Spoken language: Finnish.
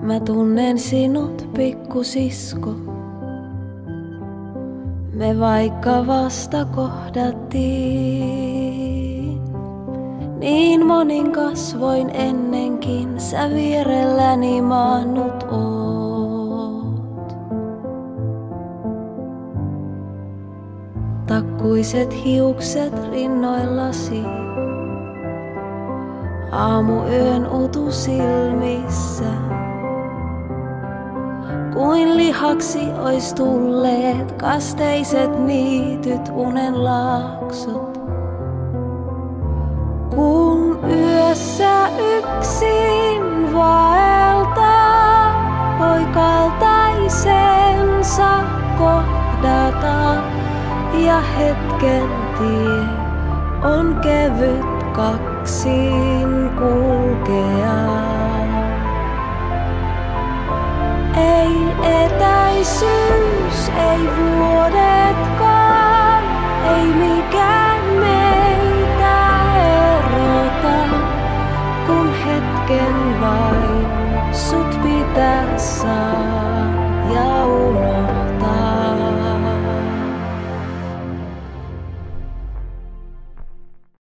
Mä tunnen sinut, pikkusisko. Me vaikka vasta kohdattiin. Niin monin kasvoin ennenkin sä vierelläni maannut oot. Takkuiset hiukset rinnoillasi. Aamuyön utu silmissä. Kuin lihaksi ois tulleet kasteiset niityt unen laaksot. Kun yössä yksin vaeltaa, voi kaltaisensa kohdata. Ja hetken tie on kevyt kaksin kulkea. Ei etäisyys, ei vuodetkaan, ei mikään meitä erota, kun hetken vain sut pitää saa ja unohtaa.